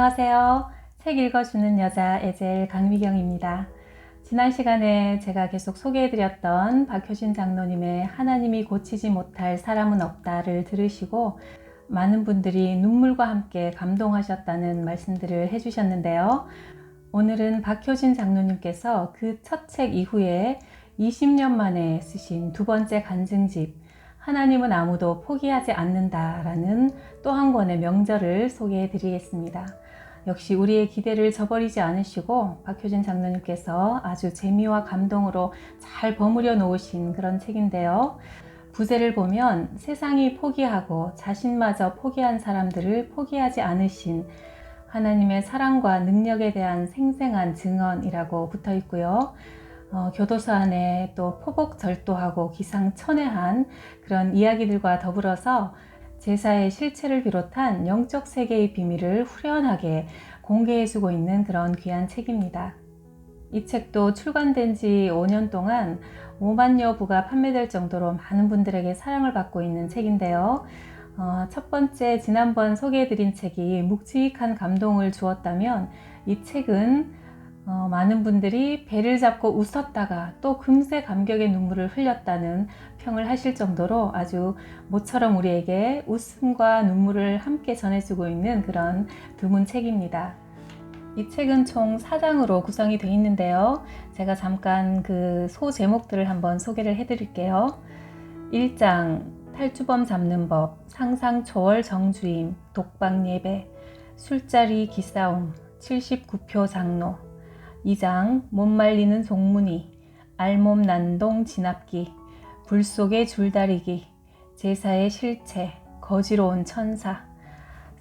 안녕하세요. 책 읽어주는 여자 에젤 강미경입니다. 지난 시간에 제가 계속 소개해드렸던 박효진 장로님의 하나님이 고치지 못할 사람은 없다를 들으시고 많은 분들이 눈물과 함께 감동하셨다는 말씀들을 해주셨는데요. 오늘은 박효진 장로님께서 그 첫 책 이후에 20년 만에 쓰신 두 번째 간증집 하나님은 아무도 포기하지 않는다라는 또 한 권의 명절을 소개해 드리겠습니다. 역시 우리의 기대를 저버리지 않으시고 박효진 장로님께서 아주 재미와 감동으로 잘 버무려 놓으신 그런 책인데요. 부제를 보면 세상이 포기하고 자신마저 포기한 사람들을 포기하지 않으신 하나님의 사랑과 능력에 대한 생생한 증언이라고 붙어 있고요. 교도소 안에 또 포복절도하고 기상천외한 그런 이야기들과 더불어서 제사의 실체를 비롯한 영적 세계의 비밀을 후련하게 공개해주고 있는 그런 귀한 책입니다. 이 책도 출간된 지 5년 동안 5만여 부가 판매될 정도로 많은 분들에게 사랑을 받고 있는 책인데요. 첫 번째 지난번 소개해드린 책이 묵직한 감동을 주었다면 이 책은 많은 분들이 배를 잡고 웃었다가 또 금세 감격의 눈물을 흘렸다는 평을 하실 정도로 아주 모처럼 우리에게 웃음과 눈물을 함께 전해주고 있는 그런 드문 책입니다. 이 책은 총 4장으로 구성이 되어 있는데요. 제가 잠깐 그 소 제목들을 한번 소개를 해드릴게요. 1장 탈주범 잡는 법, 상상 초월 정주임, 독방 예배, 술자리 기싸움, 79표 장로. 2장 못 말리는 송문이, 알몸 난동 진압기, 불 속의 줄다리기, 제사의 실체, 거지로운 천사.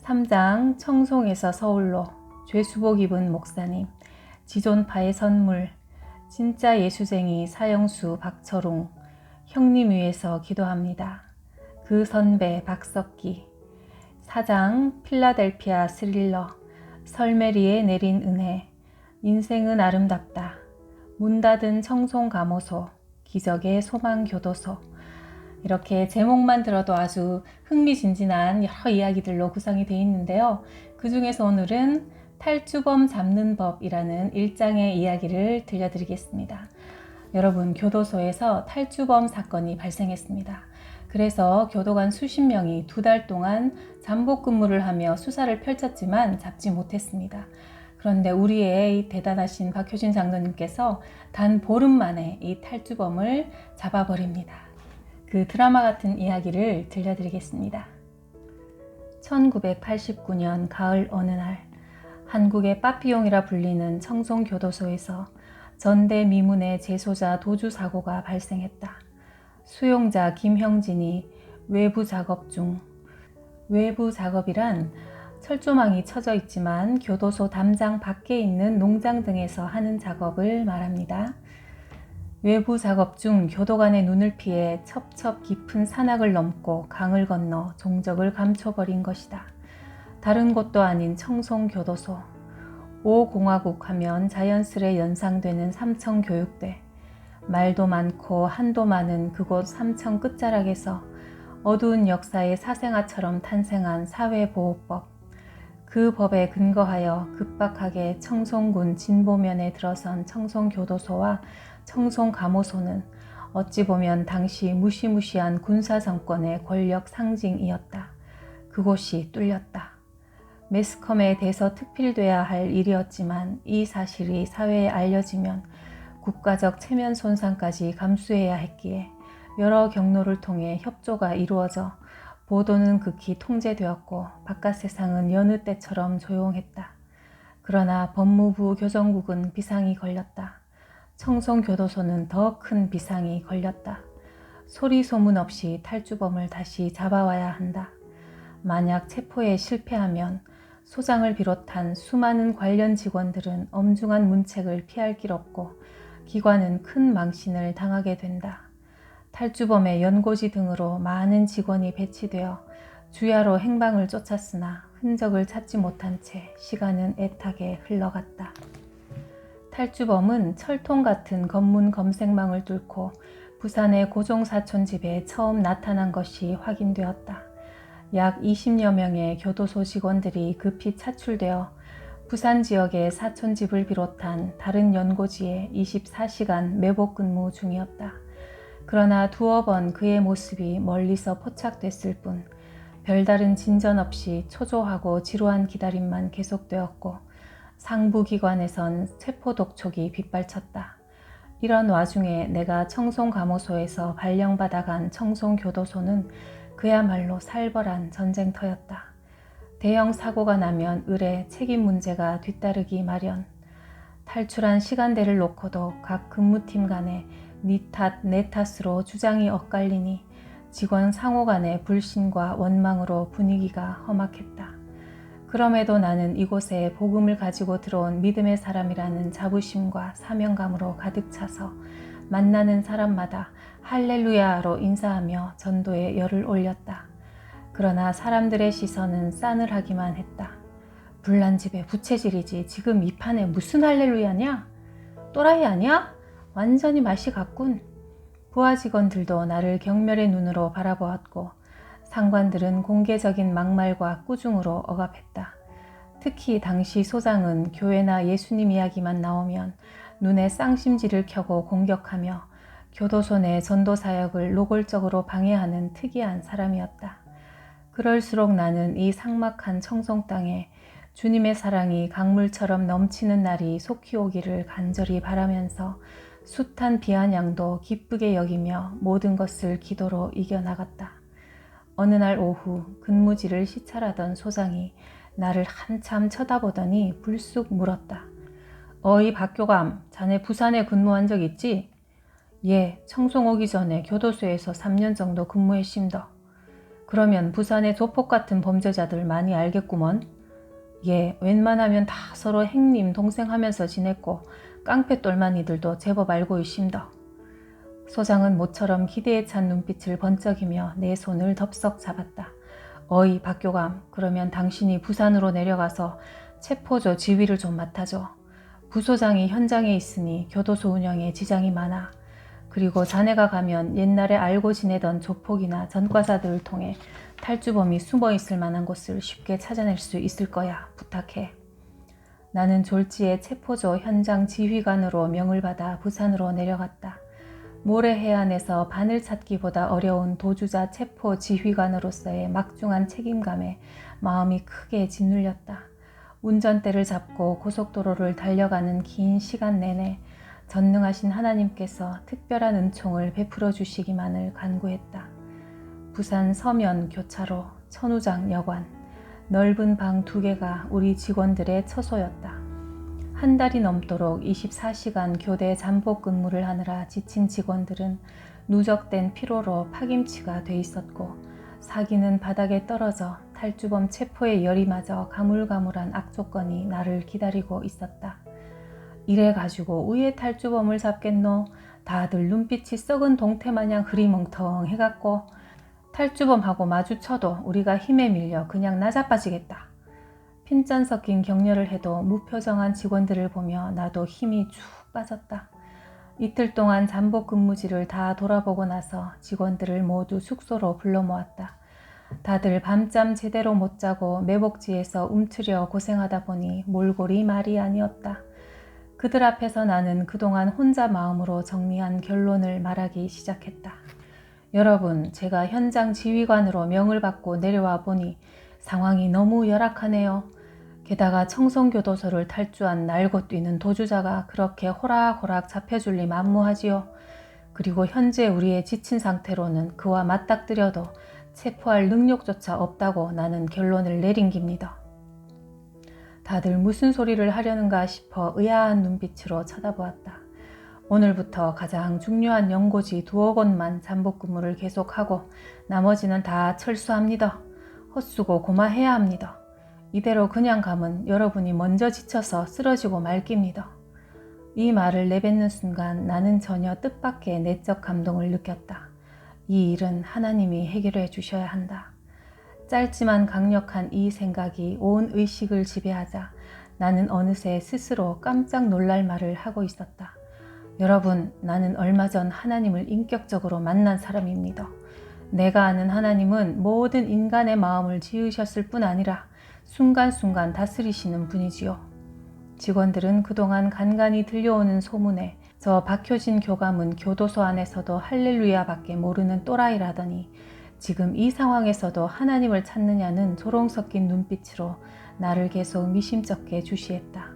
3장 청송에서 서울로, 죄수복 입은 목사님, 지존파의 선물, 진짜 예수쟁이 사형수 박철웅, 형님 위해서 기도합니다. 그 선배 박석기. 4장 필라델피아 스릴러, 설메리에 내린 은혜, 인생은 아름답다. 문 닫은 청송감호소, 기적의 소망교도소. 이렇게 제목만 들어도 아주 흥미진진한 여러 이야기들로 구성이 되어 있는데요. 그 중에서 오늘은 탈주범 잡는 법이라는 1장의 이야기를 들려드리겠습니다. 여러분, 교도소에서 탈주범 사건이 발생했습니다. 그래서 교도관 수십 명이 2달 동안 잠복 근무를 하며 수사를 펼쳤지만 잡지 못했습니다. 그런데 우리의 이 대단하신 박효진 장로님께서 단 보름 만에 이 탈주범을 잡아버립니다. 그 드라마 같은 이야기를 들려드리겠습니다. 1989년 가을 어느 날 한국의 빠삐용이라 불리는 청송교도소에서 전대미문의 재소자 도주 사고가 발생했다. 수용자 김형진이 외부 작업 중, 외부 작업이란 철조망이 쳐져 있지만 교도소 담장 밖에 있는 농장 등에서 하는 작업을 말합니다. 외부 작업 중 교도관의 눈을 피해 첩첩 깊은 산악을 넘고 강을 건너 종적을 감춰버린 것이다. 다른 곳도 아닌 청송교도소. 5공화국 하면 자연스레 연상되는 삼청교육대. 말도 많고 한도 많은 그곳 삼청 끝자락에서 어두운 역사의 사생아처럼 탄생한 사회보호법. 그 법에 근거하여 급박하게 청송군 진보면에 들어선 청송교도소와 청송감호소는 어찌 보면 당시 무시무시한 군사정권의 권력 상징이었다. 그곳이 뚫렸다. 매스컴에 대서특필돼야 할 일이었지만 이 사실이 사회에 알려지면 국가적 체면 손상까지 감수해야 했기에 여러 경로를 통해 협조가 이루어져 보도는 극히 통제되었고 바깥 세상은 여느 때처럼 조용했다. 그러나 법무부 교정국은 비상이 걸렸다. 청송교도소는 더 큰 비상이 걸렸다. 소리 소문 없이 탈주범을 다시 잡아와야 한다. 만약 체포에 실패하면 소장을 비롯한 수많은 관련 직원들은 엄중한 문책을 피할 길 없고 기관은 큰 망신을 당하게 된다. 탈주범의 연고지 등으로 많은 직원이 배치되어 주야로 행방을 쫓았으나 흔적을 찾지 못한 채 시간은 애타게 흘러갔다. 탈주범은 철통 같은 검문 검색망을 뚫고 부산의 고종사촌 집에 처음 나타난 것이 확인되었다. 약 20여 명의 교도소 직원들이 급히 차출되어 부산 지역의 사촌집을 비롯한 다른 연고지에 24시간 매복 근무 중이었다. 그러나 두어 번 그의 모습이 멀리서 포착됐을 뿐 별다른 진전 없이 초조하고 지루한 기다림만 계속되었고 상부기관에선 체포 독촉이 빗발쳤다. 이런 와중에 내가 청송감호소에서 발령받아 간 청송교도소는 그야말로 살벌한 전쟁터였다. 대형 사고가 나면 을에 책임 문제가 뒤따르기 마련. 탈출한 시간대를 놓고도 각 근무팀 간에 니 탓, 내 탓으로 주장이 엇갈리니 직원 상호 간의 불신과 원망으로 분위기가 험악했다. 그럼에도 나는 이곳에 복음을 가지고 들어온 믿음의 사람이라는 자부심과 사명감으로 가득 차서 만나는 사람마다 할렐루야로 인사하며 전도에 열을 올렸다. 그러나 사람들의 시선은 싸늘하기만 했다. 불난 집에 부채질이지 지금 이 판에 무슨 할렐루야냐? 또라이 아니야? 완전히 맛이 갔군. 부하 직원들도 나를 경멸의 눈으로 바라보았고 상관들은 공개적인 막말과 꾸중으로 억압했다. 특히 당시 소장은 교회나 예수님 이야기만 나오면 눈에 쌍심지를 켜고 공격하며 교도소 내 전도 사역을 노골적으로 방해하는 특이한 사람이었다. 그럴수록 나는 이 삭막한 청송 땅에 주님의 사랑이 강물처럼 넘치는 날이 속히 오기를 간절히 바라면서 숱한 비아냥도 기쁘게 여기며 모든 것을 기도로 이겨나갔다. 어느 날 오후 근무지를 시찰하던 소장이 나를 한참 쳐다보더니 불쑥 물었다. 어이 박교감, 자네 부산에 근무한 적 있지? 예, 청송 오기 전에 교도소에서 3년 정도 근무했심더. 그러면 부산의 조폭 같은 범죄자들 많이 알겠구먼? 예, 웬만하면 다 서로 행님 동생 하면서 지냈고 깡패 똘마니들도 제법 알고 있심더. 소장은 모처럼 기대에 찬 눈빛을 번쩍이며 내 손을 덥석 잡았다. 어이 박교감, 그러면 당신이 부산으로 내려가서 체포조 지휘를 좀 맡아줘. 부소장이 현장에 있으니 교도소 운영에 지장이 많아. 그리고 자네가 가면 옛날에 알고 지내던 조폭이나 전과자들을 통해 탈주범이 숨어 있을 만한 곳을 쉽게 찾아낼 수 있을 거야. 부탁해. 나는 졸지에 체포조 현장 지휘관으로 명을 받아 부산으로 내려갔다. 모래 해안에서 바늘 찾기보다 어려운 도주자 체포 지휘관으로서의 막중한 책임감에 마음이 크게 짓눌렸다. 운전대를 잡고 고속도로를 달려가는 긴 시간 내내 전능하신 하나님께서 특별한 은총을 베풀어 주시기만을 간구했다. 부산 서면 교차로, 천우장 여관, 넓은 방 2개가 우리 직원들의 처소였다. 한 달이 넘도록 24시간 교대 잠복 근무를 하느라 지친 직원들은 누적된 피로로 파김치가 돼 있었고 사기는 바닥에 떨어져 탈주범 체포의 열이 맞아 가물가물한 악조건이 나를 기다리고 있었다. 이래가지고 우회 탈주범을 잡겠노? 다들 눈빛이 썩은 동태마냥 흐리멍텅해갖고 탈주범하고 마주쳐도 우리가 힘에 밀려 그냥 나자빠지겠다. 핀잔 섞인 격려를 해도 무표정한 직원들을 보며 나도 힘이 쭉 빠졌다. 이틀 동안 잠복 근무지를 다 돌아보고 나서 직원들을 모두 숙소로 불러 모았다. 다들 밤잠 제대로 못 자고 매복지에서 움츠려 고생하다 보니 몰골이 말이 아니었다. 그들 앞에서 나는 그동안 혼자 마음으로 정리한 결론을 말하기 시작했다. 여러분, 제가 현장 지휘관으로 명을 받고 내려와 보니 상황이 너무 열악하네요. 게다가 청송교도소를 탈주한 날고 뛰는 도주자가 그렇게 호락호락 잡혀줄 리 만무하지요. 그리고 현재 우리의 지친 상태로는 그와 맞닥뜨려도 체포할 능력조차 없다고 나는 결론을 내린 깁니다. 다들 무슨 소리를 하려는가 싶어 의아한 눈빛으로 쳐다보았다. 오늘부터 가장 중요한 연고지 2어 곳만 잠복 근무를 계속하고 나머지는 다 철수합니다. 헛수고 고마해야 합니다. 이대로 그냥 가면 여러분이 먼저 지쳐서 쓰러지고 말 깁니다. 이 말을 내뱉는 순간 나는 전혀 뜻밖의 내적 감동을 느꼈다. 이 일은 하나님이 해결해 주셔야 한다. 짧지만 강력한 이 생각이 온 의식을 지배하자 나는 어느새 스스로 깜짝 놀랄 말을 하고 있었다. 여러분, 나는 얼마 전 하나님을 인격적으로 만난 사람입니다. 내가 아는 하나님은 모든 인간의 마음을 지으셨을 뿐 아니라 순간순간 다스리시는 분이지요. 직원들은 그동안 간간히 들려오는 소문에 저 박효진 교감은 교도소 안에서도 할렐루야밖에 모르는 또라이라더니 지금 이 상황에서도 하나님을 찾느냐는 조롱 섞인 눈빛으로 나를 계속 미심쩍게 주시했다.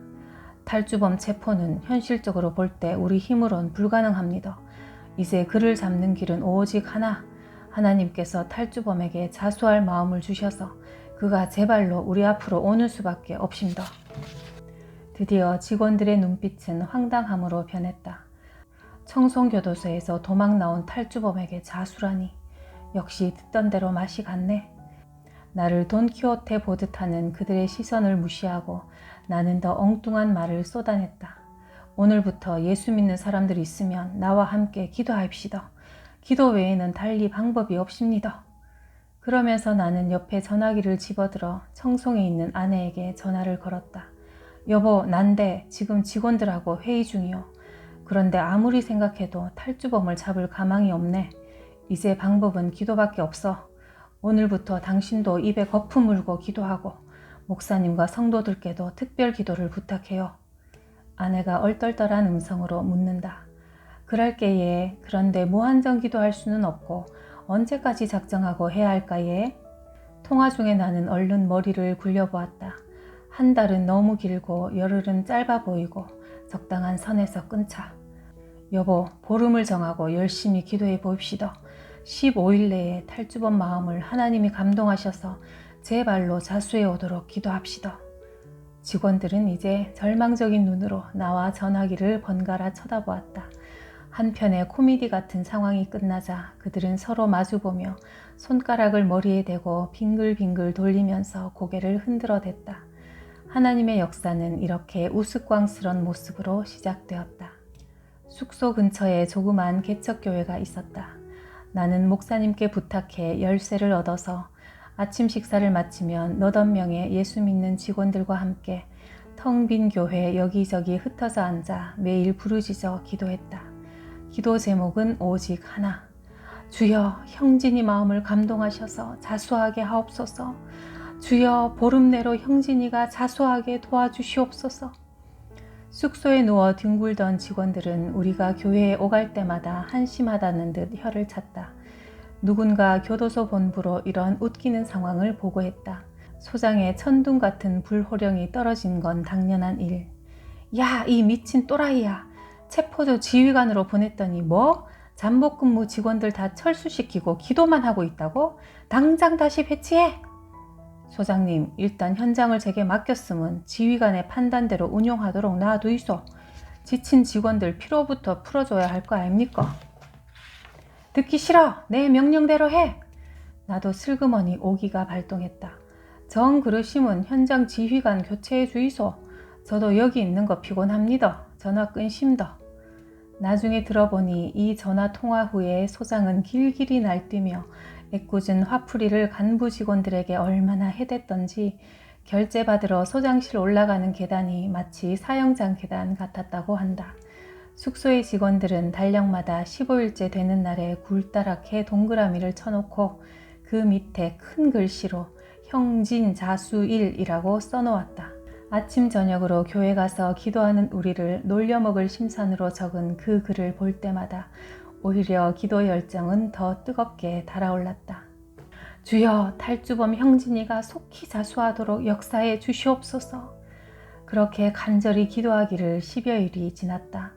탈주범 체포는 현실적으로 볼 때 우리 힘으론 불가능합니다. 이제 그를 잡는 길은 오직 하나, 하나님께서 탈주범에게 자수할 마음을 주셔서 그가 제발로 우리 앞으로 오는 수밖에 없습니다. 드디어 직원들의 눈빛은 황당함으로 변했다. 청송교도소에서 도망 나온 탈주범에게 자수라니. 역시 듣던 대로 맛이 갔네. 나를 돈키호테 보듯 하는 그들의 시선을 무시하고 나는 더 엉뚱한 말을 쏟아냈다. 오늘부터 예수 믿는 사람들이 있으면 나와 함께 기도합시다. 기도 외에는 달리 방법이 없습니다. 그러면서 나는 옆에 전화기를 집어들어 청송에 있는 아내에게 전화를 걸었다. 여보, 난데 지금 직원들하고 회의 중이요. 그런데 아무리 생각해도 탈주범을 잡을 가망이 없네. 이제 방법은 기도밖에 없어. 오늘부터 당신도 입에 거품 물고 기도하고 목사님과 성도들께도 특별 기도를 부탁해요. 아내가 얼떨떨한 음성으로 묻는다. 그럴게 예. 그런데 무한정 기도할 수는 없고 언제까지 작정하고 해야 할까 예? 통화 중에 나는 얼른 머리를 굴려보았다. 한 달은 너무 길고 열흘은 짧아 보이고 적당한 선에서 끊자. 여보, 보름을 정하고 열심히 기도해 봅시다. 15일 내에 탈주범 마음을 하나님이 감동하셔서 제발로 자수해 오도록 기도합시다. 직원들은 이제 절망적인 눈으로 나와 전화기를 번갈아 쳐다보았다. 한편의 코미디 같은 상황이 끝나자 그들은 서로 마주보며 손가락을 머리에 대고 빙글빙글 돌리면서 고개를 흔들어댔다. 하나님의 역사는 이렇게 우스꽝스런 모습으로 시작되었다. 숙소 근처에 조그만 개척교회가 있었다. 나는 목사님께 부탁해 열쇠를 얻어서 아침 식사를 마치면 너댓 명의 예수 믿는 직원들과 함께 텅 빈 교회 여기저기 흩어져 앉아 매일 부르짖어 기도했다. 기도 제목은 오직 하나. 주여, 형진이 마음을 감동하셔서 자수하게 하옵소서. 주여, 보름 내로 형진이가 자수하게 도와주시옵소서. 숙소에 누워 뒹굴던 직원들은 우리가 교회에 오갈 때마다 한심하다는 듯 혀를 찼다. 누군가 교도소 본부로 이런 웃기는 상황을 보고했다. 소장에 천둥 같은 불호령이 떨어진 건 당연한 일. 야, 이 미친 또라이야. 체포조 지휘관으로 보냈더니 뭐? 잠복근무 직원들 다 철수시키고 기도만 하고 있다고? 당장 다시 배치해! 소장님, 일단 현장을 제게 맡겼으면 지휘관의 판단대로 운용하도록 놔두이소. 지친 직원들 피로부터 풀어줘야 할 거 아닙니까? 듣기 싫어. 내 명령대로 해. 나도 슬그머니 오기가 발동했다. 정 그러시면 현장 지휘관 교체해 주이소. 저도 여기 있는 거 피곤합니다. 전화 끊심다. 나중에 들어보니 이 전화 통화 후에 소장은 길길이 날뛰며 애꿎은 화풀이를 간부 직원들에게 얼마나 해댔던지 결제받으러 소장실 올라가는 계단이 마치 사형장 계단 같았다고 한다. 숙소의 직원들은 달력마다 15일째 되는 날에 굴다랗게 동그라미를 쳐놓고 그 밑에 큰 글씨로 형진자수일이라고 써놓았다. 아침 저녁으로 교회 가서 기도하는 우리를 놀려먹을 심산으로 적은 그 글을 볼 때마다 오히려 기도 열정은 더 뜨겁게 달아올랐다. 주여, 탈주범 형진이가 속히 자수하도록 역사해 주시옵소서. 그렇게 간절히 기도하기를 10여일이 지났다.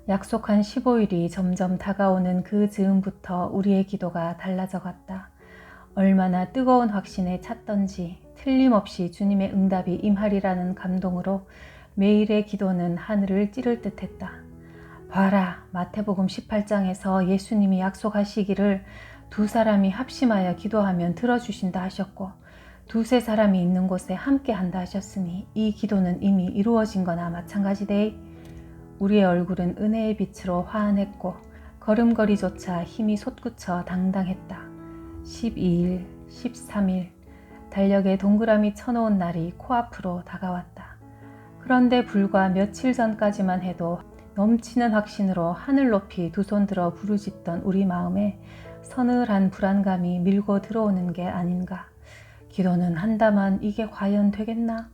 약속한 15일이 점점 다가오는 그 즈음부터 우리의 기도가 달라져 갔다. 얼마나 뜨거운 확신에 찼던지 틀림없이 주님의 응답이 임하리라는 감동으로 매일의 기도는 하늘을 찌를 듯했다. 봐라, 마태복음 18장에서 예수님이 약속하시기를 두 사람이 합심하여 기도하면 들어주신다 하셨고 두세 사람이 있는 곳에 함께 한다 하셨으니 이 기도는 이미 이루어진 거나 마찬가지되 우리의 얼굴은 은혜의 빛으로 환했고 걸음걸이조차 힘이 솟구쳐 당당했다. 12일, 13일 달력에 동그라미 쳐놓은 날이 코앞으로 다가왔다. 그런데 불과 며칠 전까지만 해도 넘치는 확신으로 하늘 높이 두 손 들어 부르짖던 우리 마음에 서늘한 불안감이 밀고 들어오는 게 아닌가. 기도는 한다만 이게 과연 되겠나?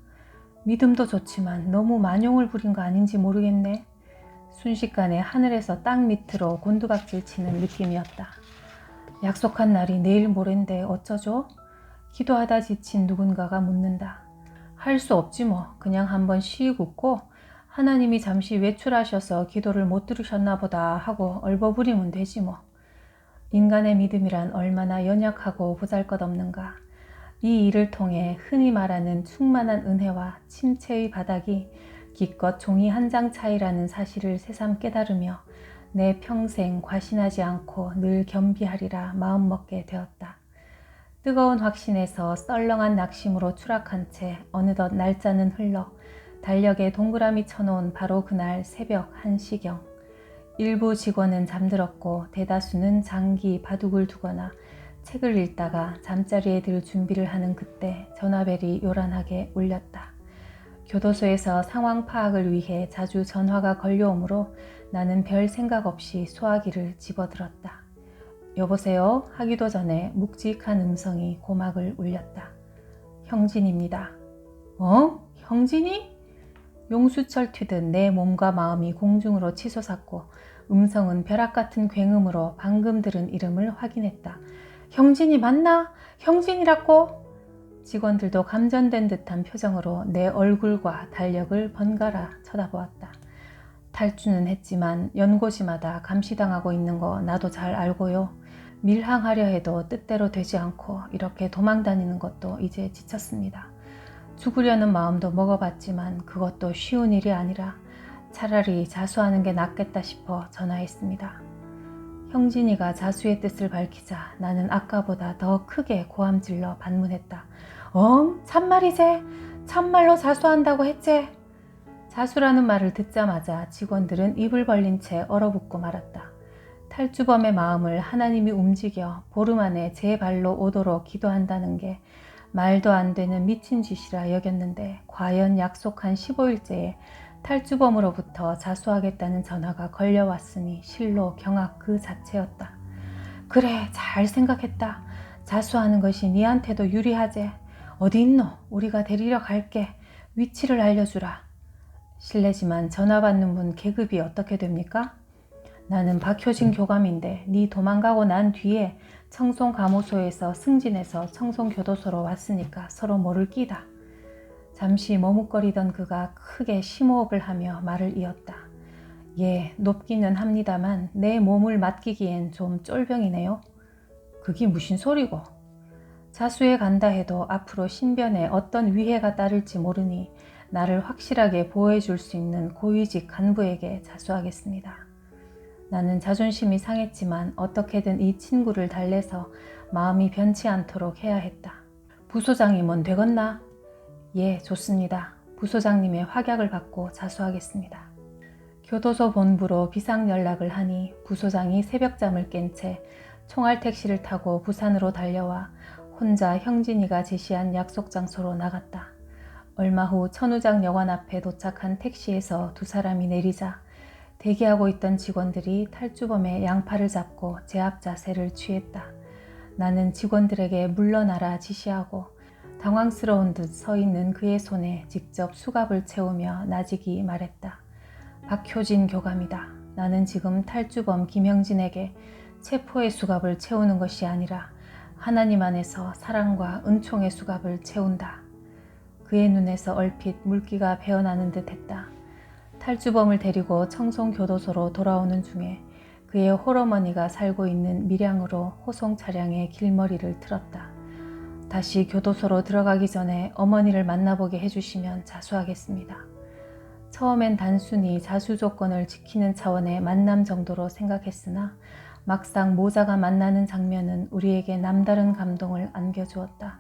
믿음도 좋지만 너무 만용을 부린 거 아닌지 모르겠네. 순식간에 하늘에서 땅 밑으로 곤두박질 치는 느낌이었다. 약속한 날이 내일 모레인데 어쩌죠? 기도하다 지친 누군가가 묻는다. 할 수 없지 뭐. 그냥 한번 쉬고 웃고 하나님이 잠시 외출하셔서 기도를 못 들으셨나 보다 하고 얼버무리면 되지 뭐. 인간의 믿음이란 얼마나 연약하고 보잘것없는가. 이 일을 통해 흔히 말하는 충만한 은혜와 침체의 바닥이 기껏 종이 한 장 차이라는 사실을 새삼 깨달으며 내 평생 과신하지 않고 늘 겸비하리라 마음먹게 되었다. 뜨거운 확신에서 썰렁한 낙심으로 추락한 채 어느덧 날짜는 흘러 달력에 동그라미 쳐놓은 바로 그날 새벽 1시경. 일부 직원은 잠들었고 대다수는 장기 바둑을 두거나 책을 읽다가 잠자리에 들 준비를 하는 그때 전화벨이 요란하게 울렸다. 교도소에서 상황 파악을 위해 자주 전화가 걸려오므로 나는 별 생각 없이 소화기를 집어들었다. 여보세요? 하기도 전에 묵직한 음성이 고막을 울렸다. 형진입니다. 어? 형진이? 용수철 튀듯 내 몸과 마음이 공중으로 치솟았고 음성은 벼락 같은 굉음으로 방금 들은 이름을 확인했다. 형진이 맞나? 형진이라고? 직원들도 감전된 듯한 표정으로 내 얼굴과 달력을 번갈아 쳐다보았다. 탈주는 했지만 연고지마다 감시당하고 있는 거 나도 잘 알고요. 밀항하려 해도 뜻대로 되지 않고 이렇게 도망다니는 것도 이제 지쳤습니다. 죽으려는 마음도 먹어봤지만 그것도 쉬운 일이 아니라 차라리 자수하는 게 낫겠다 싶어 전화했습니다. 형진이가 자수의 뜻을 밝히자 나는 아까보다 더 크게 고함질러 반문했다. 참말이제? 참말로 자수한다고 했제? 자수라는 말을 듣자마자 직원들은 입을 벌린 채 얼어붙고 말았다. 탈주범의 마음을 하나님이 움직여 보름 안에 제 발로 오도록 기도한다는 게 말도 안 되는 미친 짓이라 여겼는데 과연 약속한 15일째에 탈주범으로부터 자수하겠다는 전화가 걸려왔으니 실로 경악 그 자체였다. 그래, 잘 생각했다. 자수하는 것이 니한테도 유리하제. 어디 있노? 우리가 데리러 갈게. 위치를 알려주라. 실례지만 전화 받는 분 계급이 어떻게 됩니까? 나는 박효진 교감인데 니 도망가고 난 뒤에 청송감호소에서 승진해서 청송교도소로 왔으니까 서로 모를 끼다. 잠시 머뭇거리던 그가 크게 심호흡을 하며 말을 이었다. 예, 높기는 합니다만 내 몸을 맡기기엔 좀 쫄병이네요. 그게 무슨 소리고? 자수해 간다 해도 앞으로 신변에 어떤 위해가 따를지 모르니 나를 확실하게 보호해줄 수 있는 고위직 간부에게 자수하겠습니다. 나는 자존심이 상했지만 어떻게든 이 친구를 달래서 마음이 변치 않도록 해야 했다. 부소장이면 되겠나? 예, 좋습니다. 부소장님의 확약을 받고 자수하겠습니다. 교도소 본부로 비상연락을 하니 부소장이 새벽잠을 깬 채 총알 택시를 타고 부산으로 달려와 혼자 형진이가 제시한 약속 장소로 나갔다. 얼마 후 천우장 여관 앞에 도착한 택시에서 두 사람이 내리자 대기하고 있던 직원들이 탈주범의 양팔을 잡고 제압 자세를 취했다. 나는 직원들에게 물러나라 지시하고 당황스러운 듯 서 있는 그의 손에 직접 수갑을 채우며 나직이 말했다. 박효진 교감이다. 나는 지금 탈주범 김형진에게 체포의 수갑을 채우는 것이 아니라 하나님 안에서 사랑과 은총의 수갑을 채운다. 그의 눈에서 얼핏 물기가 배어나는 듯 했다. 탈주범을 데리고 청송교도소로 돌아오는 중에 그의 홀어머니가 살고 있는 밀양으로 호송 차량에 길머리를 틀었다. 다시 교도소로 들어가기 전에 어머니를 만나보게 해주시면 자수하겠습니다. 처음엔 단순히 자수 조건을 지키는 차원의 만남 정도로 생각했으나 막상 모자가 만나는 장면은 우리에게 남다른 감동을 안겨주었다.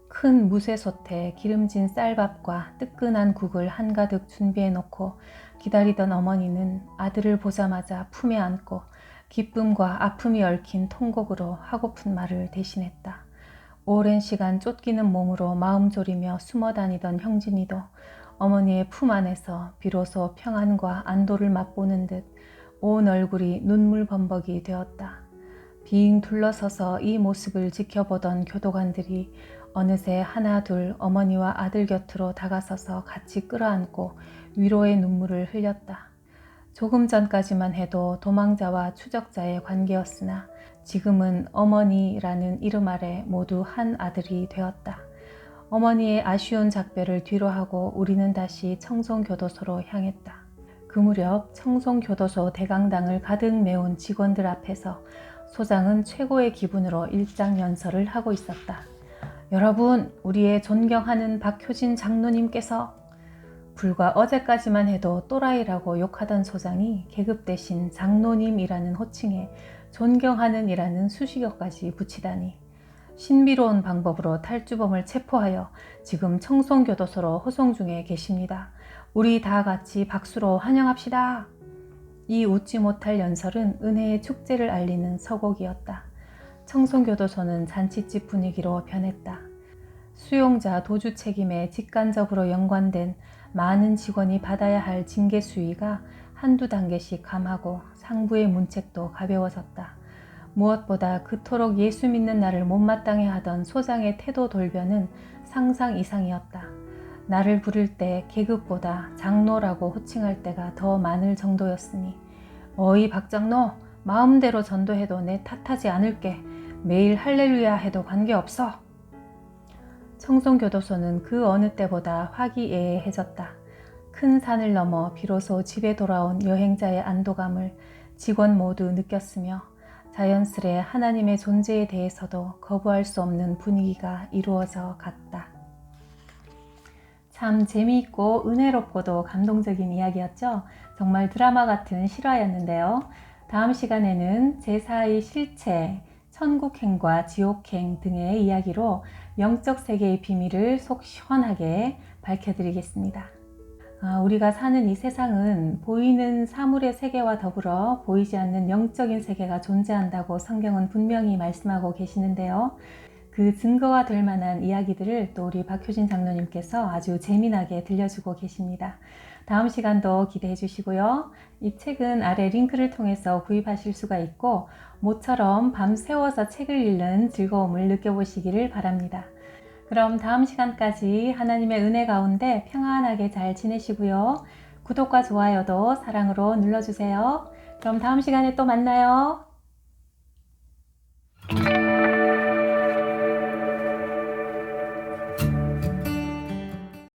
큰 무쇠솥에 기름진 쌀밥과 뜨끈한 국을 한가득 준비해놓고 기다리던 어머니는 아들을 보자마자 품에 안고 기쁨과 아픔이 얽힌 통곡으로 하고픈 말을 대신했다. 오랜 시간 쫓기는 몸으로 마음 졸이며 숨어 다니던 형진이도 어머니의 품 안에서 비로소 평안과 안도를 맛보는 듯 온 얼굴이 눈물 범벅이 되었다. 빙 둘러서서 이 모습을 지켜보던 교도관들이 어느새 하나 둘 어머니와 아들 곁으로 다가서서 같이 끌어안고 위로의 눈물을 흘렸다. 조금 전까지만 해도 도망자와 추적자의 관계였으나 지금은 어머니라는 이름 아래 모두 한 아들이 되었다. 어머니의 아쉬운 작별을 뒤로하고 우리는 다시 청송교도소로 향했다. 그 무렵 청송교도소 대강당을 가득 메운 직원들 앞에서 소장은 최고의 기분으로 일장 연설을 하고 있었다. 여러분, 우리의 존경하는 박효진 장로님께서 불과 어제까지만 해도 또라이라고 욕하던 소장이 계급 대신 장로님이라는 호칭에 존경하는 이라는 수식어까지 붙이다니 신비로운 방법으로 탈주범을 체포하여 지금 청송교도소로 호송 중에 계십니다. 우리 다 같이 박수로 환영합시다. 이 웃지 못할 연설은 은혜의 축제를 알리는 서곡이었다. 청송교도소는 잔치집 분위기로 변했다. 수용자 도주 책임에 직간접으로 연관된 많은 직원이 받아야 할 징계 수위가 한두 단계씩 감하고 상부의 문책도 가벼워졌다. 무엇보다 그토록 예수 믿는 나를 못마땅해 하던 소장의 태도 돌변은 상상 이상이었다. 나를 부를 때 계급보다 장로라고 호칭할 때가 더 많을 정도였으니 어이 박장로, 마음대로 전도해도 내 탓하지 않을게. 매일 할렐루야 해도 관계없어. 청송교도소는 그 어느 때보다 화기애애해졌다. 큰 산을 넘어 비로소 집에 돌아온 여행자의 안도감을 직원 모두 느꼈으며 자연스레 하나님의 존재에 대해서도 거부할 수 없는 분위기가 이루어져 갔다. 참 재미있고 은혜롭고도 감동적인 이야기였죠. 정말 드라마 같은 실화였는데요. 다음 시간에는 제4의 실체, 천국행과 지옥행 등의 이야기로 영적 세계의 비밀을 속 시원하게 밝혀드리겠습니다. 우리가 사는 이 세상은 보이는 사물의 세계와 더불어 보이지 않는 영적인 세계가 존재한다고 성경은 분명히 말씀하고 계시는데요. 그 증거가 될 만한 이야기들을 또 우리 박효진 장로님께서 아주 재미나게 들려주고 계십니다. 다음 시간도 기대해 주시고요. 이 책은 아래 링크를 통해서 구입하실 수가 있고 모처럼 밤새워서 책을 읽는 즐거움을 느껴보시기를 바랍니다. 그럼 다음 시간까지 하나님의 은혜 가운데 평안하게 잘 지내시고요. 구독과 좋아요도 사랑으로 눌러주세요. 그럼 다음 시간에 또 만나요.